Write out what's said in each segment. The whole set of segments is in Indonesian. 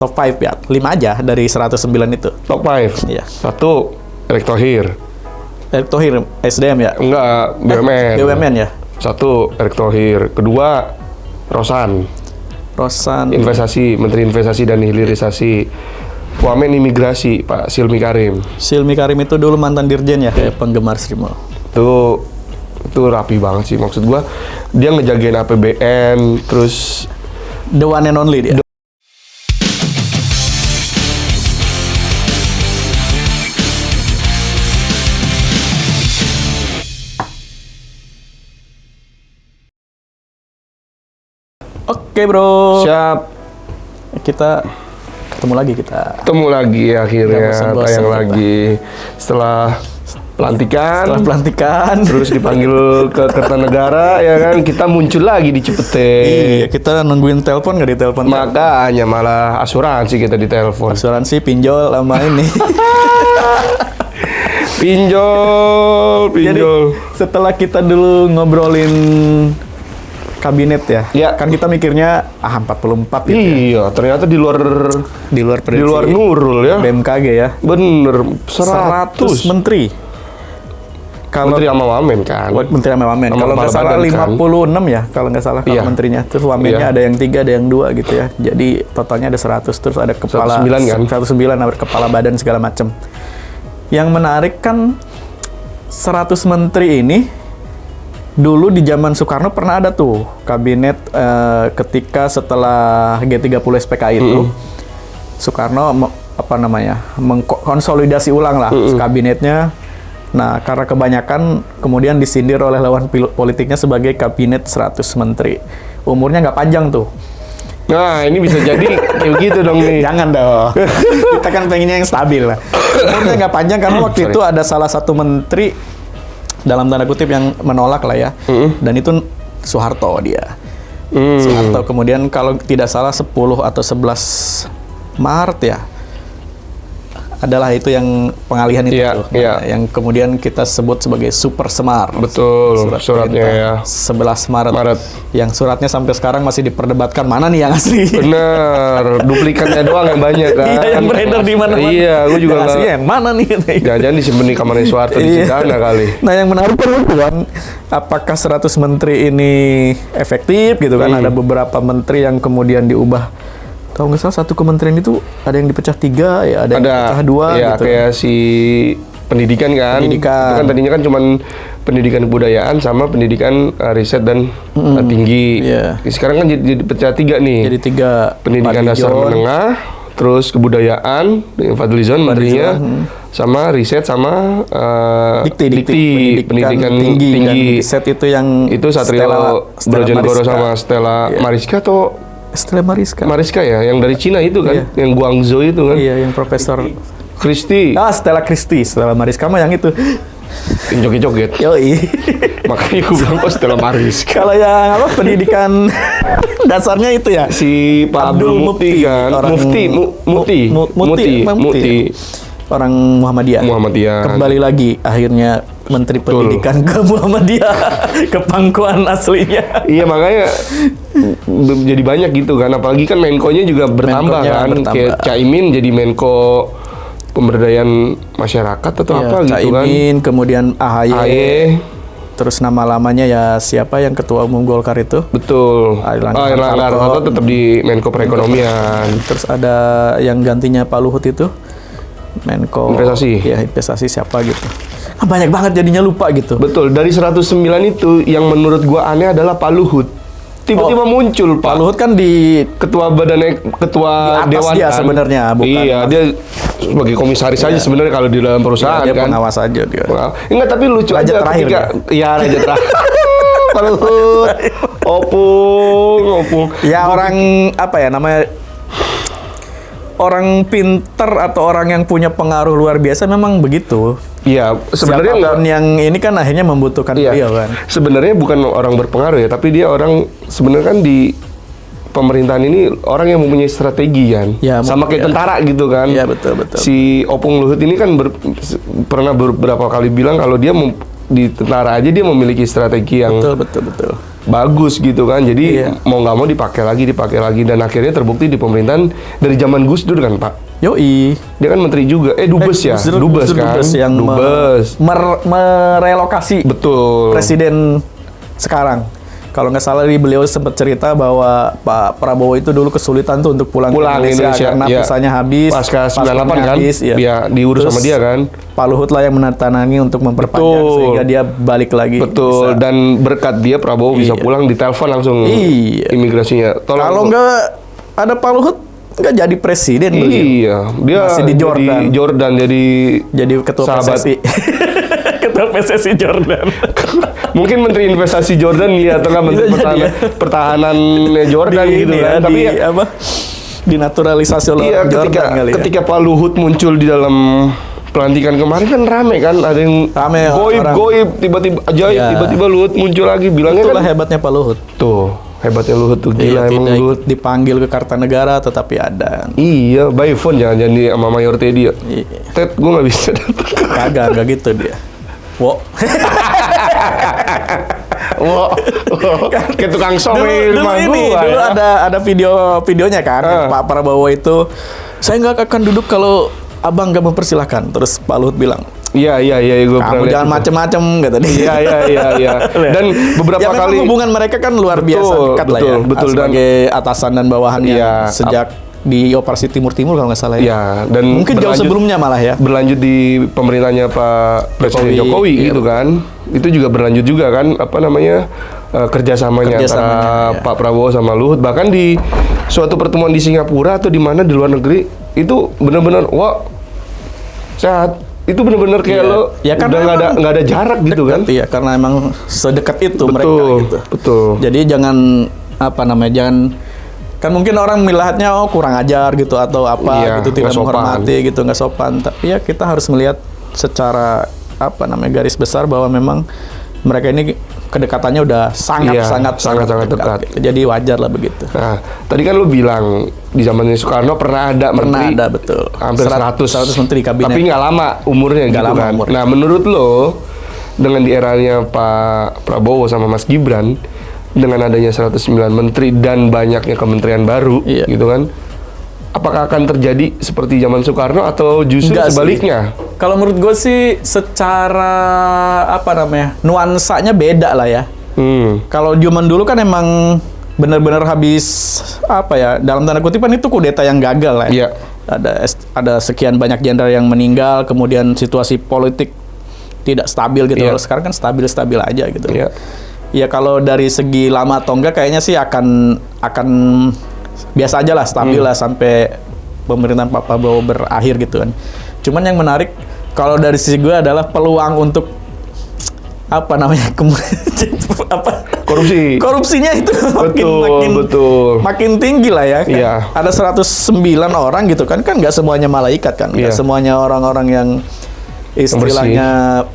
top 5 ya. 5 aja dari 109 itu. Top 5. Iya. 1, Erick Thohir. Erick Thohir SDM ya? Enggak, BUMN. BUMN ya? 1, Erick Thohir. Kedua, Rosan. Investasi, Menteri Investasi dan Hilirisasi. Wamen Imigrasi, Pak Silmi Karim. Silmi Karim itu dulu mantan dirjen ya, kayak penggemar Srimol. Itu rapi banget sih, maksud gua dia ngejagain APBN, terus The one and only dia. Oke bro. siap. Kita ketemu lagi Ketemu lagi akhirnya, Nggak bosan-bosan tayang kita. lagi setelah setelah pelantikan. terus dipanggil ke Kertanegara ya kan, kita muncul lagi di Cipete. Iya, kita nungguin telepon nggak ditelepon. Makanya malah asuransi kita ditelepon. Asuransi pinjol sama ini. Pinjol. Jadi setelah kita dulu ngobrolin kabinet ya, kan kita mikirnya 44 gitu ya. Iya, ternyata di luar Prediksi Nurul ya. BMKG ya. Bener, 100 menteri. Kalau Menteri sama Wamen kan. Menteri sama Wamen. Sama Kalau nggak kepala salah badan kan. 56 ya, kalau nggak salah kalau Iya. menterinya. Terus Wamennya ada yang 3, ada yang 2 gitu ya. Jadi totalnya ada 100, terus ada kepala 109 kan? 109 ada kepala badan segala macam. Yang menarik kan 100 menteri ini dulu di zaman Soekarno pernah ada tuh kabinet ketika setelah G30 SPKI itu Soekarno mengkonsolidasi ulang lah kabinetnya. Nah, karena kebanyakan kemudian disindir oleh lawan politiknya sebagai kabinet 100 menteri. Umurnya nggak panjang tuh. Nah, ini bisa jadi kayak gitu dong nih. Jangan dong. Kita kan pengennya yang stabil lah. Umurnya nggak panjang karena waktu itu ada salah satu menteri dalam tanda kutip yang menolak lah ya. Dan itu Soeharto dia. Soeharto kemudian kalau tidak salah 10 atau 11 Maret ya. Adalah itu yang pengalihan itu tuh. Nah, yang kemudian kita sebut sebagai Super Semar. Betul, suratnya ya. 11 Maret. Yang suratnya sampai sekarang masih diperdebatkan mana nih yang asli. Bener, duplikatnya doang yang banyak kan. Iya, yang beredar di mana-mana. Iya, gue juga yang asli yang mana nih? Jangan-jangan disimpan di kamarnya Soeharto di Cendana kali. Nah, yang menarik kan, apakah 100 menteri ini efektif gitu kan? Ada beberapa menteri yang kemudian diubah. Kalau nggak salah satu kementerian itu ada yang dipecah 3 ya, ada yang dipecah 2 ya, gitu. kayak si pendidikan kan. Itu kan tadinya kan cuman pendidikan kebudayaan sama pendidikan riset dan tinggi. Sekarang kan jadi pecah 3 nih. Jadi 3. Pendidikan dasar menengah, terus kebudayaan dengan Fadlizon menterinya, sama riset sama dikti pendidikan tinggi. Dan riset itu yang itu Satrio Brojonegoro sama Stella Mariska atau Stella Mariska ya, yang dari Cina itu kan, yang Guangzhou itu kan. Iya, yang Profesor Christie. Stella Christie, Stella Mariska mah yang itu. Yang joget-joget. Yoi. Makanya gue bilang kok Stella Mariska. Kalau yang pendidikan dasarnya itu ya. Si Pak Abdul Mufti kan. Mufti. Orang Muhammadiyah. Kembali lagi akhirnya Menteri Pendidikan ke Muhammadiyah, ke pangkuan aslinya. Iya, makanya jadi banyak gitu kan. Apalagi kan Menko-nya juga bertambah kan. Kayak Caimin jadi Menko Pemberdayaan Masyarakat atau apa gitu kan. Caimin, kemudian AHY. Terus nama lamanya ya siapa yang ketua umum Golkar itu? Betul. Erlangga Hartarto tetap di Menko Perekonomian. Terus ada yang gantinya Pak Luhut itu Menko Investasi. Ya, investasi siapa gitu. Banyak banget jadinya lupa gitu. Betul, dari 109 itu yang menurut gua aneh adalah Pak Luhut. Tiba-tiba muncul Pak Luhut kan di ketua ketua di atas dewan dia kan. Sebenarnya bukan. Iya, dia sebagai komisaris aja sebenarnya kalau di dalam perusahaan dia kan. pengawas aja dia. Enggak, tapi lucu Raja aja terakhir ketika raja terakhir. Pak Luhut. Opung. Ya orang apa ya namanya, orang pinter atau orang yang punya pengaruh luar biasa memang begitu. Iya, sebenarnya enggak. Yang ini kan akhirnya membutuhkan beliau kan. Sebenarnya bukan orang berpengaruh ya, tapi dia orang sebenarnya kan di pemerintahan ini orang yang mempunyai strategi kan. Ya, sama kayak tentara gitu kan. Iya, betul. Si Opung Luhut ini kan pernah beberapa kali bilang kalau dia di tentara aja dia memiliki strategi yang betul. bagus gitu kan. Jadi mau nggak mau dipakai lagi dan akhirnya terbukti di pemerintahan dari zaman Gus Dur kan Pak. Yoi. Dia kan menteri juga. Dubes ya. Dubes kan. Yang Dubes. Merelokasi. Betul. Presiden sekarang. Kalau nggak salah beliau sempat cerita bahwa Pak Prabowo itu dulu kesulitan tuh untuk pulang ke Indonesia karena visanya habis. Pasca 98 kan. Habis, ya diurus terus, sama dia kan. Pak Luhut lah yang menandatangani untuk memperpanjang sehingga dia balik lagi. Betul. Dan berkat dia Prabowo bisa pulang, ditelepon langsung imigrasinya. Kalau nggak ada Pak Luhut nggak jadi presiden. Iya, dia masih di Jordan. Jadi ketua PSSI. Ketua PSSI Jordan. Mungkin Menteri Investasi Jordan ya, atau nggak Menteri Pertahanan Jordan gitu kan. Tapi apa? Dinaturalisasi oleh Jordan kali ya. Ketika Pak Luhut muncul di dalam pelantikan kemarin kan rame kan, ada yang goib tiba-tiba ajaib, tiba-tiba Luhut muncul lagi, bilangnya itulah kan hebatnya Pak Luhut. Tuh, hebatnya Luhut tuh gila emang Luhut. Dipanggil ke Kartanegara tetapi ada. Iya, by phone jangan di sama Mayor Teddy ya. Ted, gue nggak bisa datang. Kagak gitu dia. Wo. Kayak tukang somai rumah gua. Dulu ada videonya kan, Pak Prabowo itu, saya nggak akan duduk kalau abang nggak mempersilahkan. Terus Pak Luhut bilang, Iya, gue kamu jangan macem-macem kata dia. Iya. Dan beberapa kali hubungan mereka kan luar biasa dekat lah ya. Betul. Sebagai atasan dan bawahannya sejak di Operasi Timur kalau nggak salah ya. Iya, dan mungkin jauh sebelumnya malah ya. Berlanjut di pemerintahnya Pak Presiden Jokowi gitu kan. Itu juga berlanjut juga kan, kerjasamanya antara Pak Prabowo sama Luhut. Bahkan di suatu pertemuan di Singapura atau di mana di luar negeri itu benar-benar sehat. Itu benar-benar kayak lo udah nggak ada jarak gitu kan. Iya, karena emang sedekat itu mereka gitu. Betul. Jadi jangan kan mungkin orang melihatnya kurang ajar gitu atau apa gitu, tidak menghormati gitu, nggak sopan. Tapi ya kita harus melihat secara garis besar bahwa memang mereka ini kedekatannya udah sangat dekat. Gitu. Jadi wajar lah begitu. Nah, tadi kan lu bilang di zamannya Soekarno pernah ada menteri. Pernah ada, betul. Hampir 100 menteri kabinet. Tapi nggak lama umurnya gitu kan. Nah, menurut lo dengan di eranya Pak Prabowo sama Mas Gibran, dengan adanya 109 menteri dan banyaknya kementerian baru gitu kan, apakah akan terjadi seperti zaman Soekarno atau justru sebaliknya? Kalau menurut gue sih secara nuansanya beda lah ya. Kalau zaman dulu kan emang benar-benar habis dalam tanda kutipan itu kudeta yang gagal lah ya. Ada sekian banyak jenderal yang meninggal, kemudian situasi politik tidak stabil gitu. Kalau sekarang kan stabil-stabil aja gitu. Ya kalau dari segi lama atau enggak kayaknya sih akan biasa aja lah, stabil lah sampai pemerintahan Pak Prabowo berakhir gitu kan. Cuman yang menarik kalau dari sisi gue adalah peluang untuk korupsinya itu makin tinggi lah ya kan? Ada 109 orang gitu kan nggak semuanya malaikat kan, nggak semuanya orang-orang yang istilahnya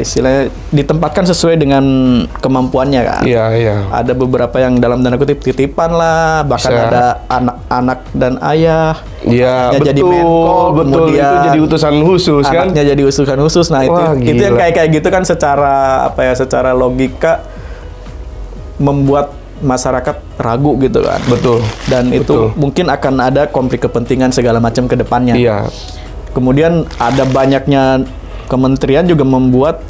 istilahnya ditempatkan sesuai dengan kemampuannya kan. Ada beberapa yang dalam tanda kutip titipan lah, bahkan ada anak dan ayah. Jadi Menko, kemudian itu jadi utusan khusus kan. Anaknya jadi utusan khusus. Nah, itu yang kayak gitu kan secara logika membuat masyarakat ragu gitu kan. Betul. Dan itu mungkin akan ada konflik kepentingan segala macam ke depannya. Kemudian ada banyaknya kementerian juga membuat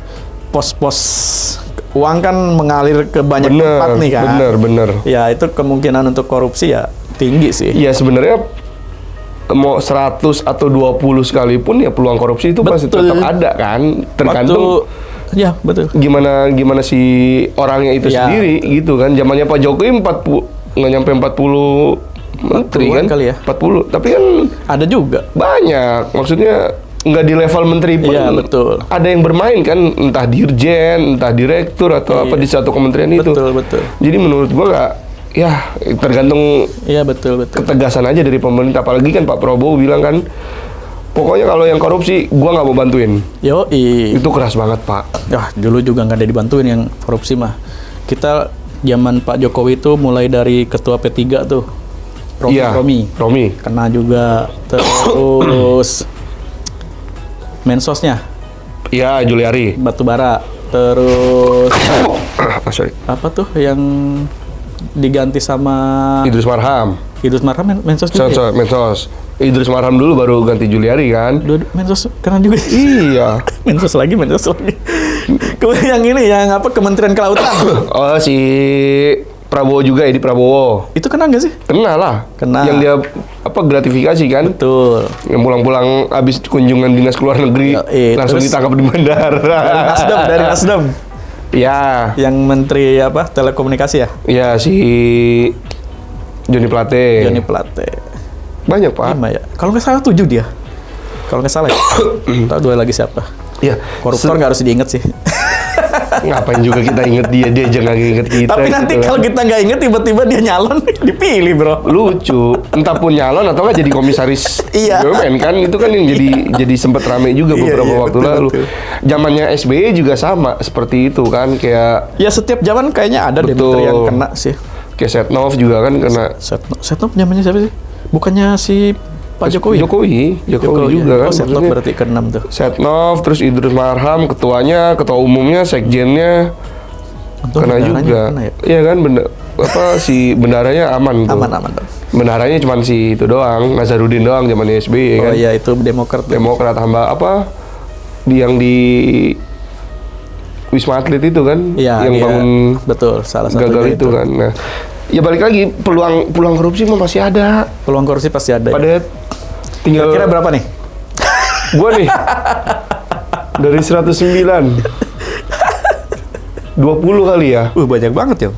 pos-pos uang kan mengalir ke banyak tempat nih kan. Bener. Ya itu kemungkinan untuk korupsi ya tinggi sih. Ya sebenarnya mau 100 atau 20 sekalipun ya peluang korupsi itu masih tetap ada kan. Tergantung gimana si orangnya itu sendiri gitu kan. Zamannya Pak Jokowi nggak nyampe 40 menteri kan kali ya. 40. Tapi kan ada juga banyak. Maksudnya nggak di level menteri pun ada yang bermain kan, entah dirjen, entah direktur atau apa di satu kementerian itu. Betul. Jadi menurut gua tergantung ketegasan aja dari pemerintah. Apalagi kan Pak Prabowo bilang kan, pokoknya kalau yang korupsi gua nggak mau bantuin. Itu keras banget Pak. Dulu juga nggak ada dibantuin yang korupsi mah. Kita zaman Pak Jokowi itu mulai dari ketua P3 tuh Romi kena juga, terus Mensosnya Iya, Juliari. Batubara. Terus Sorry. apa tuh yang diganti sama Idrus Marham. Idrus Marham Mensos juga. Ya? Mensos. Idrus Marham dulu baru ganti Juliari kan. Mensos keren juga. Iya. Mensos lagi. Kemudian yang ini yang apa Kementerian Kelautan. Oh, si Prabowo juga, Edi Prabowo. Itu kena nggak sih? Kena lah. Kena. Yang dia apa gratifikasi kan? Betul. Yang pulang-pulang habis kunjungan dinas ke luar negeri langsung ditangkap di bandara. Dari Nasdem. Ya. Yang menteri apa? Telekomunikasi ya? Ya, si Joni Plate. Banyak Banyak, Pak. 5 ya. Kalau nggak salah 7 dia. Kalau nggak salah ya. Tahu 2 lagi siapa? Iya. Koruptor nggak harus diinget sih. Ngapain juga kita inget dia jangan inget kita. Tapi nanti gitu kalau kita nggak inget tiba-tiba dia nyalon dipilih bro. Lucu, entah pun nyalon atau nggak jadi komisaris Iya. BUMN kan itu kan yang jadi sempat rame juga beberapa waktu betul, lalu. betul. Zamannya SBY juga sama seperti itu kan kayak Ya setiap zaman kayaknya ada deh Betul. menteri yang kena sih. kayak Setnov juga kan kena Setnop zamannya siapa sih? Bukannya si Pak Jokowi? Jokowi juga ya. kan. Oh, Setnop maksudnya. berarti ke-6 tuh. Setnov, terus Idrus Marham, ketuanya, ketua umumnya, sekjennya Untung kena bendaranya juga. kena ya? Iya kan, si bendaranya aman tuh. Aman dong. Bendaranya cuma si itu doang, Nazarudin doang zaman SBY Oh kan. iya itu Demokrat Hamba apa? Yang di Wisma Atlet itu kan, Iya, yang iya. bangun Betul, salah satunya gagal itu kan. Nah, ya balik lagi peluang korupsi mah masih ada. Peluang korupsi pasti ada. Pada tinggal Kira-kira berapa nih? gua nih dari 109 20 kali ya. Banyak banget ya.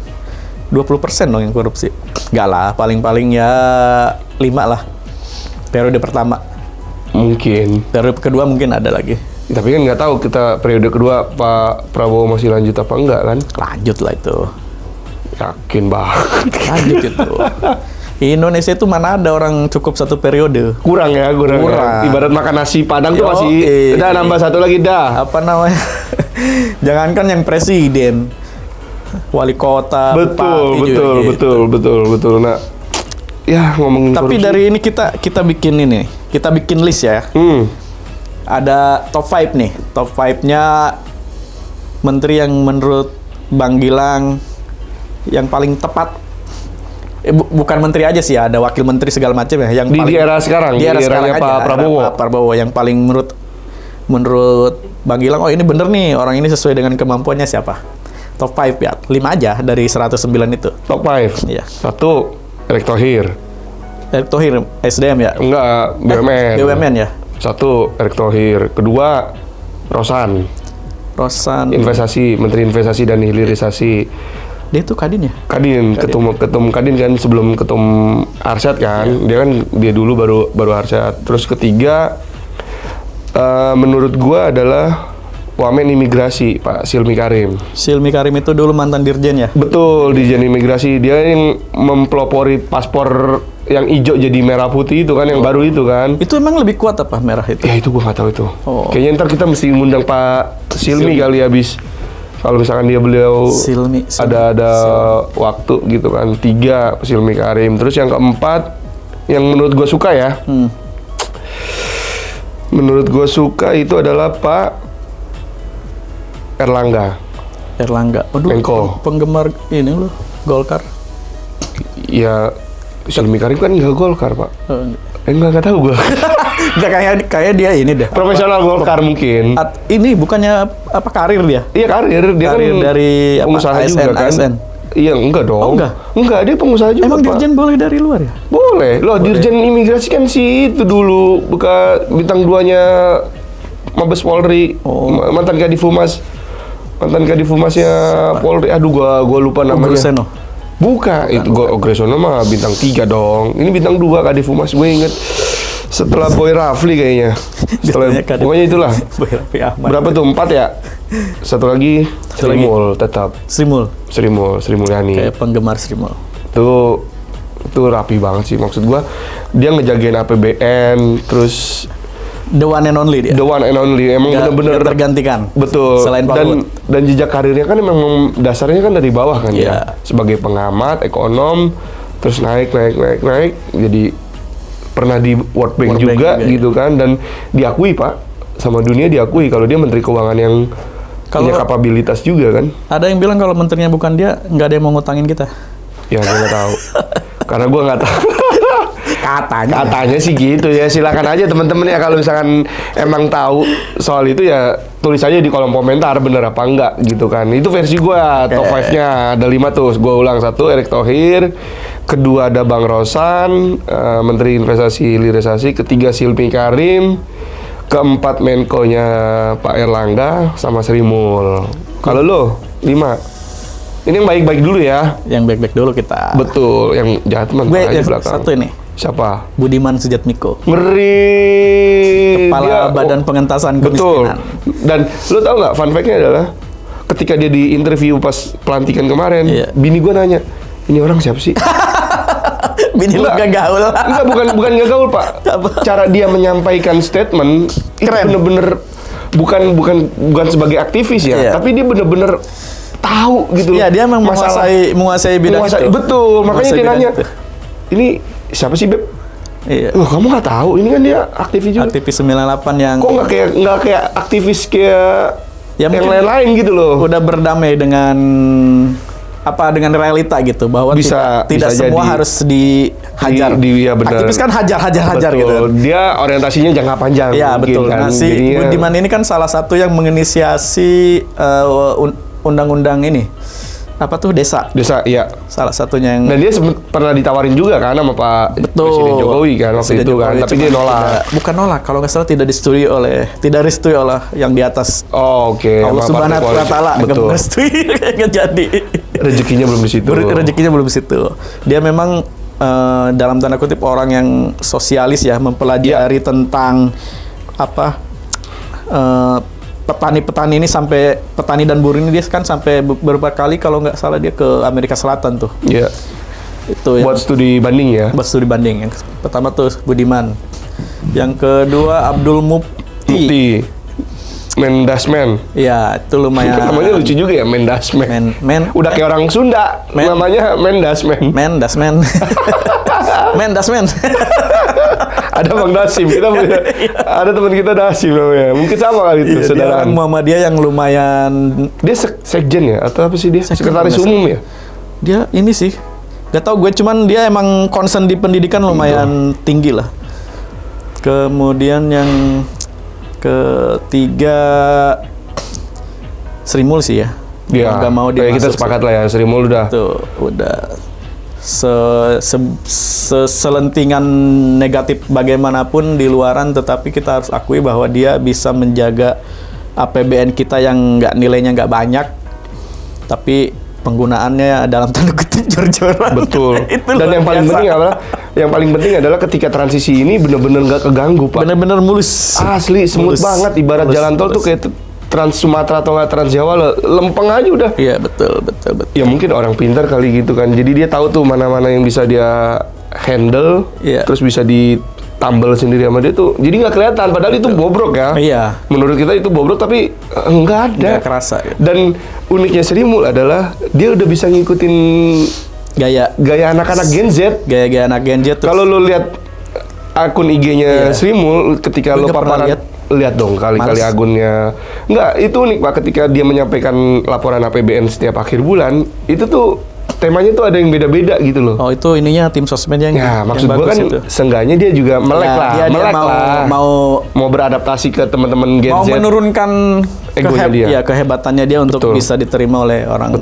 20% dong yang korupsi. Enggak lah, paling-paling ya 5 lah. Periode pertama. Mungkin. Periode kedua mungkin ada lagi. Tapi kan nggak tahu kita periode kedua Pak Prabowo masih lanjut apa enggak kan? Lanjut lah itu. Yakin banget. Lanjut itu. Indonesia itu mana ada orang cukup 1 periode. Kurang. Ya. Ibarat makan nasi Padang tuh masih udah nambah 1 lagi dah. Apa namanya? Jangankan yang presiden, wali kota, bupati juga gitu. Betul. Nah, ya ngomongin Tapi korupsi. dari ini kita bikin list ya. Ada top 5 nih. Top 5-nya menteri yang menurut Bang Gilang yang paling tepat. Bukan menteri aja sih, ada wakil menteri segala macam ya. Yang di paling, era sekarang, di era eranya sekarang Pak aja, Prabowo. Pak Prabowo yang paling menurut Bang Gilang, oh ini bener nih, orang ini sesuai dengan kemampuannya siapa? Top 5 ya, 5 aja dari 109 itu. Top 5. Iya. 1, Erick Thohir. Erick Thohir, SDM ya? Enggak, BUMN. BUMN ya? 1, Erick Thohir. Kedua, Rosan. Investasi, Menteri Investasi dan Hilirisasi. Dia itu Kadin ya? Kadin. Ketum Kadin kan sebelum ketum Arsyad kan. Dia dulu baru Arsyad. Terus ketiga, menurut gua adalah Wamen Imigrasi, Pak Silmi Karim. Silmi Karim itu dulu mantan dirjen ya? Betul, Dirjen Imigrasi. Dia yang mempelopori paspor yang hijau jadi merah putih itu kan, yang baru itu kan. Itu emang lebih kuat apa merah itu? Ya itu gua nggak tahu itu. Oh. Kayaknya ntar kita mesti ngundang Pak Silmi kali habis. Kalau misalkan beliau Silmi. ada waktu gitu kan. 3, Silmi Karim. Terus yang keempat, yang menurut gua suka ya. Menurut gua suka itu adalah Pak Erlangga. Aduh, Menko. penggemar ini loh, Golkar. Ya, Silmi Karim kan nggak Golkar, Pak. Nggak tahu gua. Nggak kayak dia ini deh. Profesional Golkar mungkin. Ini bukannya apa karir dia? Iya karir, dia Karir kan dari apa, pengusaha ASN, juga kan. ASN. Iya, enggak dong. Oh, enggak? Enggak, dia pengusaha juga, Emang Pak. dirjen boleh dari luar ya? Boleh. Loh, Dirjen Imigrasi kan si itu dulu bintang 2-nya Mabes Polri, mantan Kadif Humasnya Polri. Aduh, gua lupa namanya. Groseno. Bukan, itu Groseno mah bintang 3 dong. Ini bintang 2 Kadif Humas, gue inget. Setelah Boy Rafli kayaknya. Pokoknya itulah. Boy Rafli Ahmad. Berapa tuh? 4 ya? Satu lagi Srimul tetap. Sri Mulyani. Kayak penggemar Srimul. Itu rapi banget sih, maksud gua. Dia ngejagain APBN, terus The one and only dia. the one and only, emang bener-bener tergantikan. Betul. Selain Pak Luhut. Dan jejak karirnya kan memang dasarnya kan dari bawah kan Iya. ya. Sebagai pengamat, ekonom, terus naik, jadi pernah di World Bank juga gitu kan, dan diakui Pak sama dunia diakui kalau dia menteri keuangan yang punya kapabilitas juga kan. Ada yang bilang kalau menterinya bukan dia, nggak ada yang mau ngutangin kita. Ya gue nggak tahu. Karena gue nggak tahu. Katanya sih gitu ya. Silakan aja teman-teman ya kalau misalkan emang tahu soal itu ya tulis aja di kolom komentar bener apa enggak gitu kan. Itu versi gue. Top 5-nya ada 5 tuh. Gue ulang. 1 Erick Thohir, kedua ada Bang Rosan, Menteri Investasi Hilirisasi, ketiga Silmi Karim, keempat Menko-nya Pak Erlangga sama Sri Mul. Kalau lo 5. Ini yang baik-baik dulu ya. Yang baik-baik dulu kita. Betul, yang jahat mah aja belakang. Satu ini. Siapa? Budiman Sujatmiko. Ngeri. Kepala Badan Pengentasan Kemiskinan. Betul. Dan lo tau nggak fun fact-nya adalah ketika dia di interview pas pelantikan kemarin, bini gue nanya, ini orang siapa sih? Bini lo gak gaul. Enggak, bukan gak gaul, Pak. Cara dia menyampaikan statement keren. Itu bener-bener bukan sebagai aktivis ya, tapi dia bener-bener tahu gitu loh. Iya, dia memang menguasai bidang itu. Betul, makanya dia nanya, ini siapa sih, Beb? Iya. Loh, kamu nggak tahu? Ini kan dia aktivis juga. Aktivis 98 yang... Kok nggak kayak aktivis kayak ya, yang lain-lain gitu loh. Udah berdamai dengan dengan realita gitu, bahwa tidak semua harus dihajar. Ya benar. Aktivis kan hajar gitu. Dia orientasinya jangka panjang. Iya, betul. Kan. Nah, si Budiman ini kan salah satu yang menginisiasi undang-undang ini. Apa tuh, desa? Desa, iya. Salah satunya yang... Dan dia pernah ditawarin juga kan sama Pak Presiden Jokowi kan waktu itu kan, tapi dia nolak. Bukan nolak, kalau nggak salah tidak direstui oleh yang di atas. Oh, oke. Allah Subhanahu wa Ta'ala nggak merestui, nggak jadi. Rezekinya belum di situ. Rezekinya belum di situ. Dia memang dalam tanda kutip orang yang sosialis ya, mempelajari tentang petani-petani ini, sampai petani dan buruh ini dia kan sampai beberapa kali kalau nggak salah dia ke Amerika Selatan tuh. Iya. Itu buat studi banding ya. Buat studi banding. Yang pertama tuh Budiman. Yang kedua Abdul Mufti. Mendasmen. Iya, itu lumayan. Namanya lucu juga ya, Mendasmen. Udah kayak orang Sunda. Namanya Mendasmen. Mendasmen. Ada Bang Dasim, kita punya, ada teman kita Dasim namanya. Mungkin sama kali itu, saudara. Dia Muhammadiyah yang lumayan. Dia sekjen ya, atau apa sih dia? Sekretaris umum ya? Dia ini sih, gak tau gue, cuman dia emang concern di pendidikan lumayan tinggi lah. Kemudian yang ketiga Sri Mul sih ya. Iya. Gak mau dia. Kita sepakat lah ya, Sri Mul udah. Tuh, udah. Selentingan negatif bagaimanapun di luaran, tetapi kita harus akui bahwa dia bisa menjaga APBN kita yang nilainya nggak banyak, tapi penggunaannya dalam tanda kutip jor-joran. Betul. Dan yang paling penting adalah ketika transisi ini benar-benar nggak keganggu, Pak. Benar-benar mulus. Asli, smooth banget. Ibarat jalan tol tuh kayak Trans Sumatera atau nggak Trans Jawa, lempeng aja udah. Iya, betul. Ya mungkin orang pintar kali gitu kan. Jadi dia tahu tuh mana-mana yang bisa dia handle, terus bisa ditambal sendiri sama dia tuh. Jadi nggak kelihatan, padahal itu bobrok ya. Iya. Menurut kita itu bobrok, tapi nggak ada. Nggak kerasa. Ya. Dan uniknya Sri Mul adalah dia udah bisa ngikutin gaya anak-anak Gen Z. Gaya anak Gen Z. Kalau lo lihat akun IG-nya Sri Mul ketika lo paparan, lihat dong kali-kali akunnya. Enggak, itu unik Pak, ketika dia menyampaikan laporan APBN setiap akhir bulan, itu tuh temanya tuh ada yang beda-beda gitu loh. Oh, itu ininya tim sosmednya yang ya, maksud gua kan seenggaknya dia juga melek lah. Dia mau beradaptasi ke teman-teman Gen Z. Mau menurunkan kehebatannya dia untuk bisa diterima oleh orang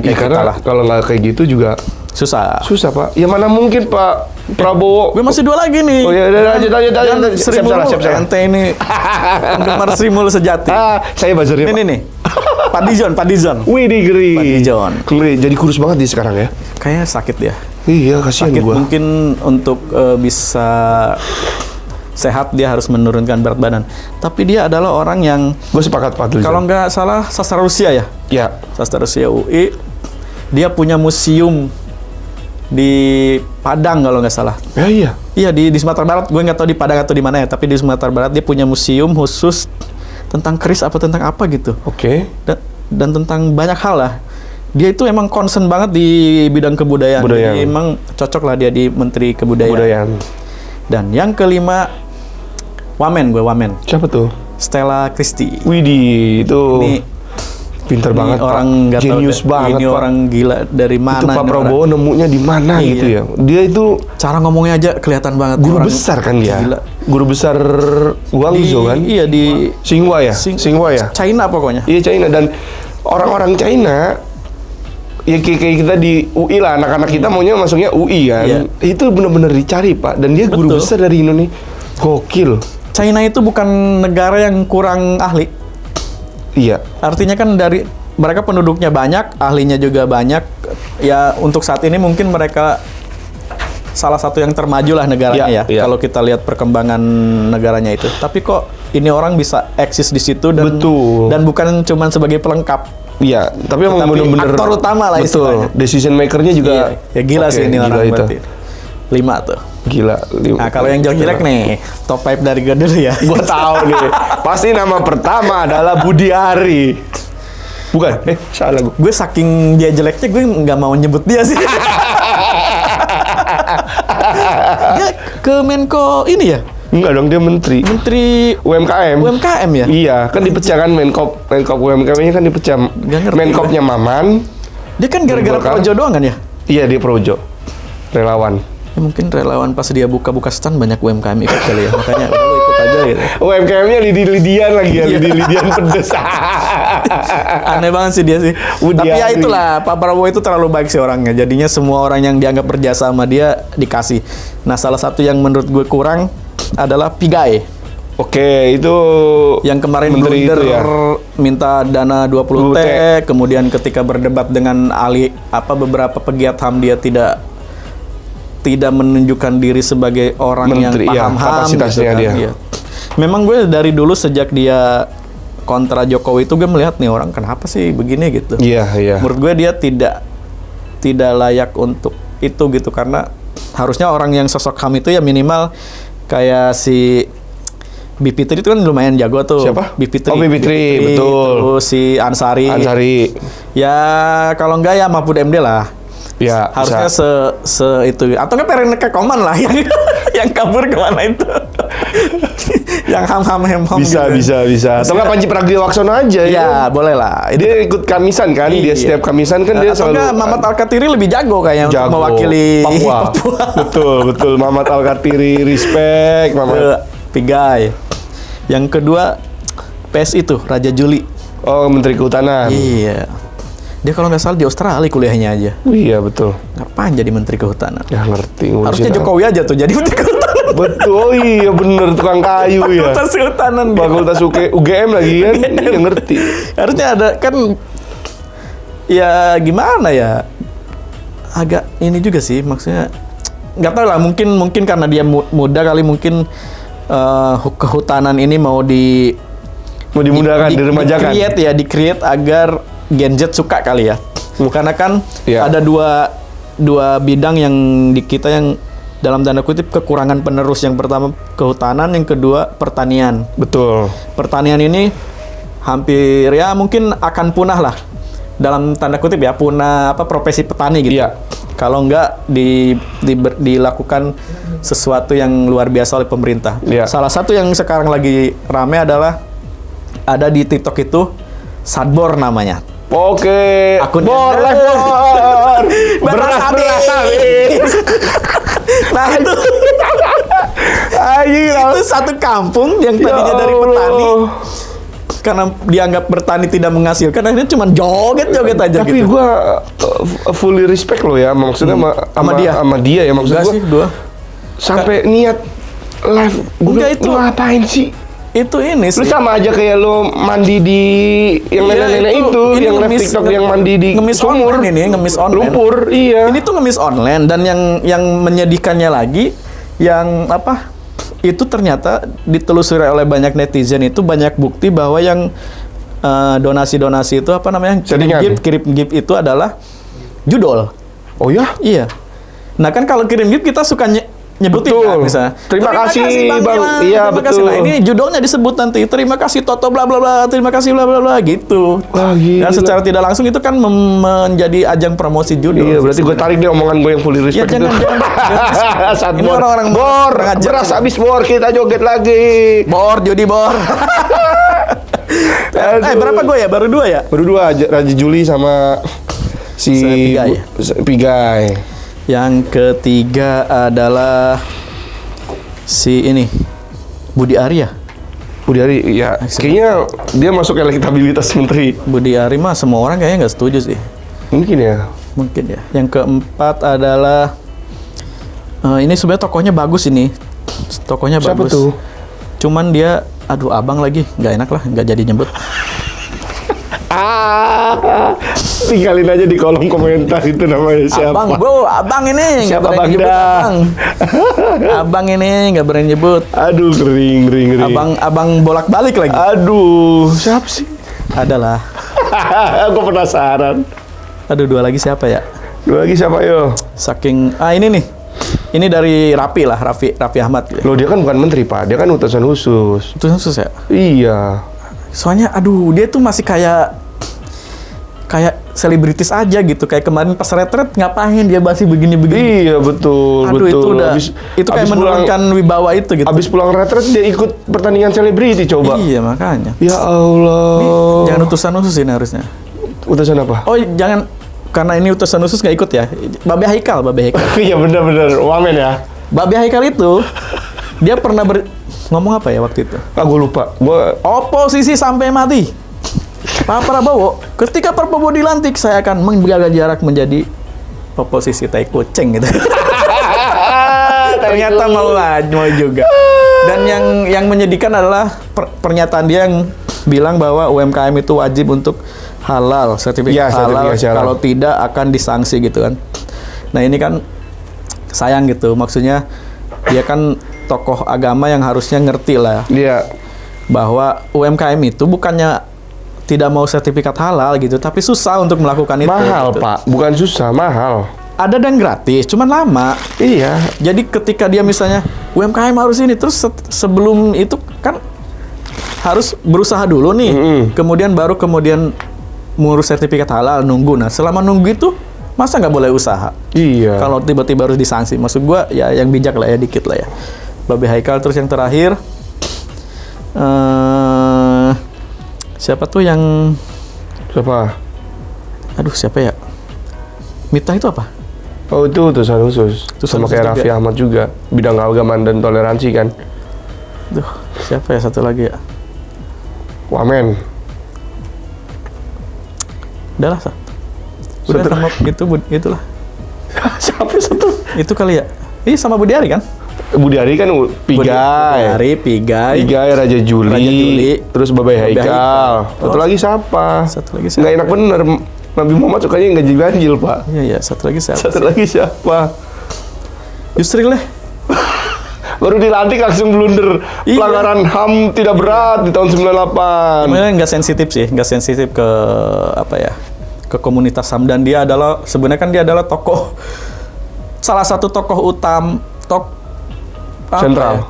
kayak kita lah. Kalau nggak kayak gitu juga susah Pak. Ya mana mungkin Pak Prabowo. Gue masih 2 lagi nih. Oh ya, lanjut. Sri Mul. Ente ini penggemar Sri Mul sejati. Saya buzzernya. Ini nih. Pak Dijon. Wih, digeri. Pak Dijon. Jadi kurus banget dia sekarang ya. Kayaknya sakit ya. Iya, kasihan sakit gua. Mungkin untuk bisa sehat dia harus menurunkan berat badan. Tapi dia adalah orang yang gue sepakat Pak Dijon. Kalau nggak salah sastra Rusia ya. Iya. Sastra Rusia UI. Dia punya museum di Padang kalau nggak salah. Iya. Iya, di Sumatera Barat. Gue nggak tahu di Padang atau di mana ya. Tapi di Sumatera Barat dia punya museum khusus tentang keris apa tentang apa gitu. Oke. Dan tentang banyak hal lah. Dia itu emang concern banget di bidang kebudayaan. Jadi emang cocok lah dia di Menteri Kebudayaan. Dan yang kelima, Wamen. Siapa tuh? Stella Christie. Widih, itu Ini pinter ini banget, orang Pak. nggak tahu Genius deh, banget, ini Pak. orang gila dari mana Itu Pak ini Prabowo orang. nemunya di mana Iya. gitu ya. Dia itu Cara ngomongnya aja kelihatan banget. guru orang besar kan dia. Gila. Guru besar Guangzhou kan? Iya di Tsinghua ya? Tsinghua ya? China pokoknya. Iya China, dan orang-orang China ya kayak kita di UI lah, anak-anak kita maunya masuknya UI kan. Iya. Itu benar-benar dicari, Pak. Dan dia guru Betul. besar dari Indonesia. Gokil. China itu bukan negara yang kurang ahli. Iya. Artinya kan dari mereka penduduknya banyak, ahlinya juga banyak. Ya untuk saat ini mungkin mereka salah satu yang termaju lah negaranya Iya, ya. iya. Kalau kita lihat perkembangan negaranya itu. Tapi kok ini orang bisa eksis di situ dan Betul. dan bukan cuma sebagai pelengkap. Iya, tapi emang Tetapi bener-bener aktor utama lah istilahnya. Betul, decision makernya juga. Iya, ya gila Oke, sih ini gila orang itu. berarti. 5 tuh. Gila. Nah, kalau yang jelek-jelek nih, top 5 dari gue dulu ya. Gua tahu nih. Pasti nama pertama adalah Budi Ari. Bukan? Salah gua. Gue saking dia jeleknya, gue nggak mau nyebut dia sih. Dia ke Menko ini ya? Enggak dong, dia menteri. Menteri UMKM. UMKM ya? Iya, kan dipecah kan Menkop UMKM-nya kan dipecah. Nggak ngerti Menkopnya Maman. Dia kan gara-gara Golkar. Projo doang kan ya? Iya, dia Projo. Relawan. Ya mungkin relawan pas dia buka-buka stand banyak UMKM ikut kali ya. Makanya udah lu ikut aja gitu. UMKM-nya lidi-lidian lagi ya, Iya. lidi-lidian pedes. Aneh banget sih dia sih. Budi Tapi ya Ari. itulah, Pak Prabowo itu terlalu baik sih orangnya. Jadinya semua orang yang dianggap berjasa sama dia dikasih. Nah, salah satu yang menurut gue kurang adalah Pigai. Oke, itu Yang kemarin menteri blunder itu ya. minta dana 20 T, kemudian ketika berdebat dengan beberapa pegiat HAM dia tidak menunjukkan diri sebagai orang Menteri, yang iya, paham HAM kapasitasnya dia. Iya. Memang gue dari dulu sejak dia kontra Jokowi itu gue melihat nih orang kenapa sih begini gitu. Iya, iya. Menurut gue dia tidak layak untuk itu gitu, karena harusnya orang yang sosok HAM itu ya minimal kayak si Bipitri itu kan lumayan jago tuh. Siapa? Bipitri. Oh, Bipitri, betul. Terus si Ansari. Ansari. Ya kalau enggak ya Mahfud MD lah. Ya, Harusnya bisa. itu atau nggak Pereneka Koman lah yang kabur kemana itu. Yang ham Bisa, gitu. bisa. Atau nggak Panji Pragiwaksono aja Ya, boleh lah. Dia ikut kamisan kan, dia Iya. setiap kamisan kan dia Atau selalu enggak Mamat Alkatiri lebih jago kayaknya untuk jago. mewakili Papua. Papua. betul. Mamat Alkatiri, respect Mamat. Pigai. Yang kedua PSI tuh Raja Juli. Oh, Menteri Kehutanan. Iya. Dia kalau nggak salah di Australia kuliahnya aja. Iya, betul. Ngapain jadi Menteri Kehutanan? Ya ngerti ngurusin Harusnya apa. Jokowi aja tuh jadi Menteri Kehutanan. Betul, oh iya bener, tukang kayu ya. Fakultas Kehutanan. Fakultas UGM lagi kan, dia ngerti. Harusnya ada kan, ya gimana ya, agak ini juga sih maksudnya, nggak tahu lah, mungkin karena dia muda kali, mungkin kehutanan ini mau Dimudahkan, diremajakan. di-create agar Gen Z suka kali ya. Karena kan Iya. ada dua bidang yang di kita yang dalam tanda kutip kekurangan penerus. Yang pertama kehutanan, yang kedua pertanian. Betul. Pertanian ini hampir ya mungkin akan punah lah, dalam tanda kutip ya, punah profesi petani gitu. Iya. Kalau nggak dilakukan sesuatu yang luar biasa oleh pemerintah. Iya. Salah satu yang sekarang lagi rame adalah ada di TikTok itu Sadbor namanya. Oke. Akun Bor, live bor. Beras habis. Nah itu itu satu kampung yang tadinya dari petani, karena dianggap bertani tidak menghasilkan, akhirnya cuma joget-joget aja Tapi gitu. gua fully respect lo ya, maksudnya sama dia ya, maksud Enggak gua sih gua. sampai niat live. Enggak, itu. Lu ngapain sih? Itu ini Lu sih. sama aja kayak lu mandi di yang Iya, nenek-nenek itu, ini yang live ngemis- TikTok yang mandi di ngemis sumur. online ini, ngemis online. Lumpur, iya. Ini tuh ngemis online, dan yang menyedihkannya lagi, yang itu ternyata ditelusuri oleh banyak netizen, itu banyak bukti bahwa yang donasi-donasi itu Settingan. kirim gift itu adalah judol. Oh ya? Iya. Nah kan kalau kirim gift kita suka nyebutin Betul. kan misalnya. Terima kasih, Bang. Iwan, Iya, terima kasih. betul. Nah, ini judulnya disebut nanti. Terima kasih Toto bla bla bla. Terima kasih bla bla bla gitu. Wah, gila. Dan secara tidak langsung itu kan menjadi ajang promosi judul. Iya, berarti gue tarik deh omongan gue yang fully Ya respect jangan itu. jangan. Saat Ini orang-orang bor, ngajar. beras habis bor, kita joget lagi. Bor, judi bor. Berapa gue ya? Baru 2 ya? Baru 2, Raja Juli sama si Pigai. Pigai. Yang ketiga adalah si ini Budi Ari ya. Budi Ari, ya kayaknya dia masuk elektabilitas menteri. Budi Ari mah semua orang kayaknya nggak setuju sih. Mungkin ya. Mungkin ya. Yang keempat adalah ini sebenarnya tokohnya bagus ini. Tokohnya Siapa bagus. tuh? Cuman dia, aduh abang lagi, nggak enak lah, nggak jadi nyebut. Tinggalin aja di kolom komentar itu namanya siapa. Abang bro, abang ini nggak Siapa berani Bang nyebut dah? abang. Abang ini nggak berani nyebut. Aduh, kering. Abang bolak-balik lagi. Aduh, siapa sih? Adalah. Aku penasaran. Aduh, 2 lagi siapa ya? 2 lagi siapa yo? Saking ini nih. Ini dari Raffi Ahmad gitu. Loh, dia kan bukan menteri, Pak. Dia kan utusan khusus. Itu khusus ya? Iya. Soalnya aduh, dia tuh masih kayak selebritis aja gitu. Kayak kemarin pas retret ngapain dia masih begini-begini. Iya, betul. Aduh, betul. itu udah itu kayak menurunkan wibawa itu gitu. Abis pulang retret dia ikut pertandingan selebriti coba. Iya, makanya. Ya Allah. Ini jangan utusan khusus ini harusnya. Utusan apa? Oh, jangan, karena ini utusan khusus nggak ikut ya. Babe Haikal. Iya, benar-benar. Wamen ya. Babe Haikal itu dia pernah ngomong apa ya waktu itu? Gue lupa. Oposisi sampai mati. Pak Prabowo, ketika Pak Prabowo dilantik, saya akan menjaga jarak menjadi oposisi tai kucing gitu. Ternyata mau juga. Dan yang menyedihkan adalah pernyataan dia yang bilang bahwa UMKM itu wajib untuk halal, sertifikat halal. Kalau tidak akan disanksi gitu kan. Nah ini kan sayang gitu. Maksudnya dia kan tokoh agama yang harusnya ngerti lah. Iya. Bahwa UMKM itu bukannya tidak mau sertifikat halal gitu, tapi susah untuk melakukan itu. Mahal, gitu. Pak. Bukan susah, mahal. Ada dan gratis, cuman lama. Iya. Jadi ketika dia misalnya UMKM harus ini, terus sebelum itu kan harus berusaha dulu nih. Kemudian mengurus sertifikat halal, nunggu. Nah, selama nunggu itu masa nggak boleh usaha? Iya. Kalau tiba-tiba harus disanksi, maksud gua ya yang bijak lah ya, dikit lah ya. Babe Haikal. Terus yang terakhir siapa tuh yang... Siapa? Aduh, siapa ya? Mita itu apa? Oh, itu utusan khusus. Sama kayak Raffi Ahmad juga. Bidang keagamaan dan toleransi kan. Duh, siapa ya satu lagi ya? Wamen. Udah lah, udah sama itulah. Siapa satu? Itu kali ya? Ini sama Budi Ari kan? Budi Ari kan Pigai. Pigai, Raja Juli. Terus Babe Haikal. Satu lagi siapa? Nggak enak bener. Nabi Muhammad sukanya ganjil-ganjil, Pak. Iya, satu lagi siapa? Yusril deh. Baru dilantik langsung blunder. Iya. Pelanggaran HAM tidak berat di tahun 98. Sebenarnya nggak sensitif ke apa ya? Ke komunitas HAM, dan dia adalah sebenarnya salah satu tokoh sentral.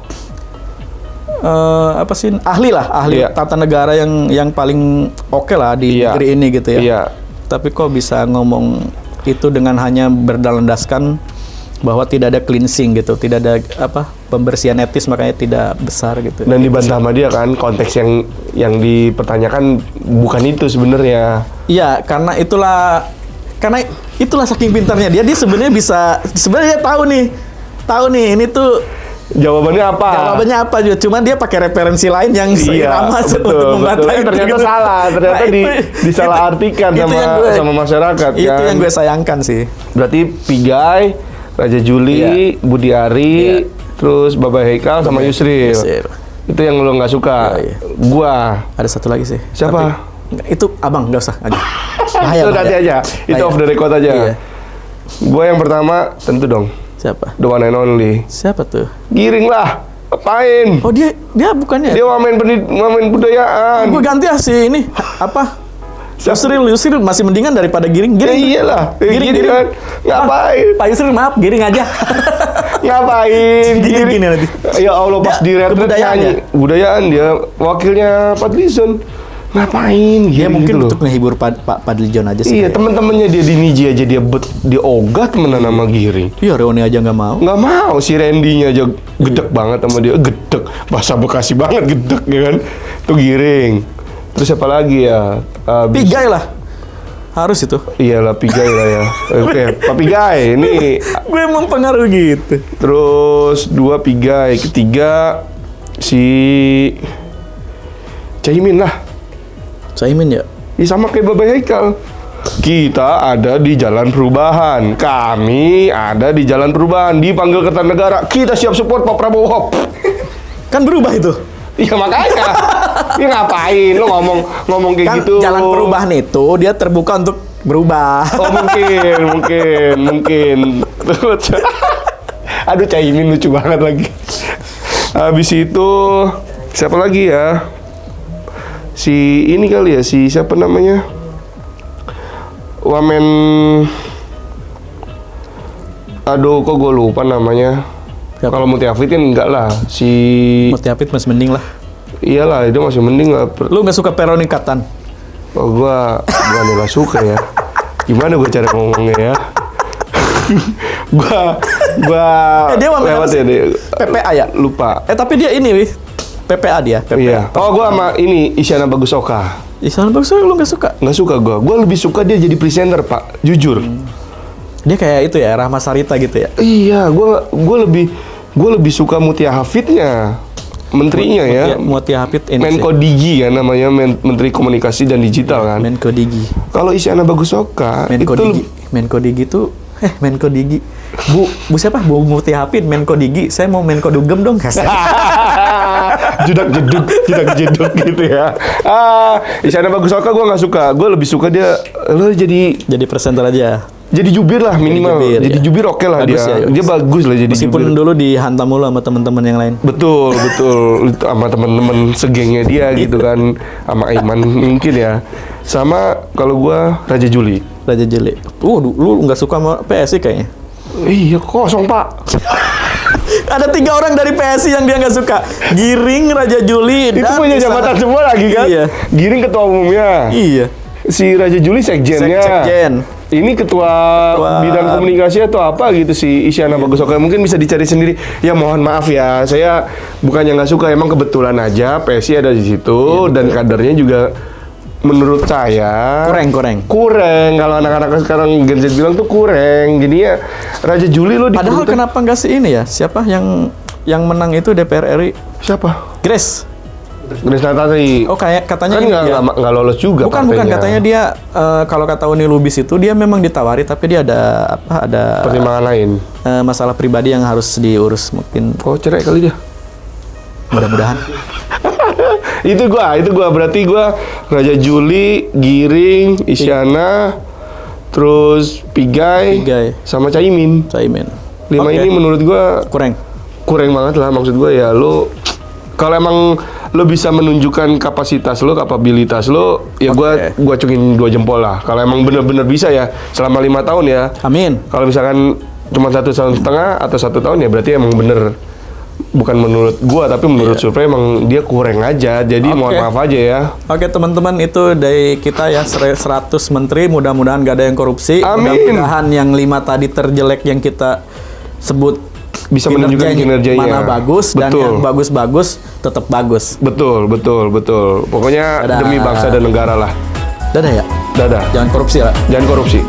Ahli iya. tata negara yang paling oke lah di negeri ini gitu ya. Iya. Tapi kok bisa ngomong itu dengan hanya berlandaskan bahwa tidak ada cleansing gitu, tidak ada pembersihan etis, makanya tidak besar gitu. Dan dibantah sama dia kan, konteks yang dipertanyakan bukan itu sebenarnya. Iya, karena itulah saking pintarnya dia sebenarnya tahu nih ini tuh jawabannya apa juga, cuman dia pakai referensi lain yang seirama untuk membantah. Ternyata salah, disalahartikan sama masyarakat. Itu yang gue sayangkan sih. Berarti Pigai, Raja Juli, Budi Ari, terus Babe Haikal sama Yusril. Itu yang lo nggak suka. Gua ada satu lagi sih. Siapa? Itu abang, nggak usah aja. Itu nanti aja. Itu off the record aja. Gua yang pertama tentu dong. Siapa? The one and only. Siapa tuh? Giring lah. Apain? Oh, dia bukannya. Dia wamen budayaan. Gue ganti sih ini Yusril masih mendingan daripada Giring. Ya iyalah. Giring kan. Ngapain? Pak Yusril, maaf, Giring aja. Ngapain? Gini nanti. Ya Allah, pas di retret nyanyi. Budayaan dia wakilnya Fadlizon. Ngapain? Dia mungkin gitu untuk menghibur Pak Fadlizon aja sih. Iya, teman-temannya dia di Niji aja dia ogah temenan sama Giring. Iya, Reoni aja nggak mau. Nggak mau, si Randy-nya aja gedek banget sama dia. Gedek, bahasa Bekasi banget gedek ya kan. Tuh Giring. Terus apa lagi ya? Pigai lah. Harus itu. Iyalah Pigai lah ya. Oke, Pak Pigai ini. Gue emang pengaruh gitu. Terus 2 Pigai, ketiga si Caimin lah. Caimin ya. Ini sama kayak Babai Haikal. Kita ada di Jalan Perubahan. Kami ada di Jalan Perubahan. Dipanggil Kertanegara. Kita siap support Pak Prabowo. Kan berubah itu. Iya makanya. Ini ngapain lo ngomong kayak Kan gitu? Jalan Perubahan itu dia terbuka untuk berubah. Oh mungkin. Aduh Caimin lucu banget lagi. Habis itu siapa lagi ya? Si ini kali ya, si siapa namanya? Wamen. Aduh kok gue lupa namanya. Siapa? Kalau Muti Hafid kan enggak lah. Si Muti Hafid masih mending lah. iyalah itu masih mending lah. Lu nggak suka peronikatan? Oh gua nggak suka ya. Gimana gue cara ngomongnya ya? gua dia wamen lewat apa sih? ya deh. PPA ya? Lupa. Tapi dia ini, wih. PPA dia. PPA. Iya. Oh gua sama ini Isyana Bagusoka. Isan bagus lu nggak suka? Nggak suka gua. Gua lebih suka dia jadi presenter Pak. Jujur. Dia kayak itu ya, Rahma Sarita gitu ya. Iya. Gua lebih suka Mutia Hafidnya. Menterinya ya. Muti Hafid ini Menko Digi ya namanya, Menteri Komunikasi dan Digital kan. Menko Digi. Kalau Isyana Bagusoka Menko itu Digi. Menko Digi tuh Menko Digi. Bu siapa? Bu Muti Hafid, Menko Digi. Saya mau Menko Dugem dong. Judak jeduk gitu ya. Isyana Bagusoka gue nggak suka. Gue lebih suka dia lo jadi presenter aja. jadi jubir lah minimal. Jadi jubir ya. oke lah Bagus dia. ya, Dia bagus lah jadi Meskipun jubir. dulu dihantam mulu sama teman-teman yang lain. Betul. Itu sama temen-temen segengnya dia gitu kan. Sama Aiman mungkin ya. Sama kalau gue Raja Juli. Raja Juli. Lu nggak suka sama PSI kayaknya. Iya kosong Pak. Ada 3 orang dari PSI yang dia nggak suka. Giring, Raja Juli, Itu dan punya Istana- jabatan semua lagi kan? Iya. Giring ketua umumnya. Iya. Si Raja Juli sekjennya. Sekjen. Ini ketua bidang komunikasi atau apa gitu si Isyana Bagusoka. Mungkin bisa dicari sendiri. Ya mohon maaf ya, saya bukannya nggak suka, emang kebetulan aja PSI ada di situ dan kadernya juga menurut saya kurang. Kalau anak-anak sekarang Gen Z bilang tuh kurang. Jadi ya Raja Juli lo Padahal kenapa nggak sih ini ya? Siapa yang menang itu DPR RI? Siapa? Grace Natali. Oh kayak katanya Kan dia- nggak lolos juga. bukan partainya. katanya dia kalau kata Uni Lubis itu dia memang ditawari tapi dia ada Pertimbangan lain. masalah pribadi yang harus diurus mungkin Oh cerai kali dia. mudah-mudahan. Itu gua berarti gua Raja Juli, Giring, Isyana, terus Pigai, sama Caimin. 5 ini menurut gua kurang banget lah. Maksud gua ya lo kalau emang lo bisa menunjukkan kapasitas lo, kapabilitas lo, ya gua acungin 2 jempol lah. Kalau emang bener-bener bisa ya selama 5 tahun ya. Amin. Kalau misalkan cuma 1,5 tahun atau 1 tahun ya berarti emang bener. Bukan menurut gua tapi menurut survei emang dia kurang aja. Jadi mohon maaf aja ya. Oke teman-teman, itu dari kita ya 100 menteri, mudah-mudahan gak ada yang korupsi. Amin. Mudah-mudahan yang 5 tadi terjelek yang kita sebut Bisa menunjukkan kinerjanya. mana bagus dan yang bagus-bagus tetap bagus. Betul. Pokoknya Dadah. demi bangsa dan negara lah. Dadah ya. Dadah. Jangan korupsi ya. Jangan korupsi.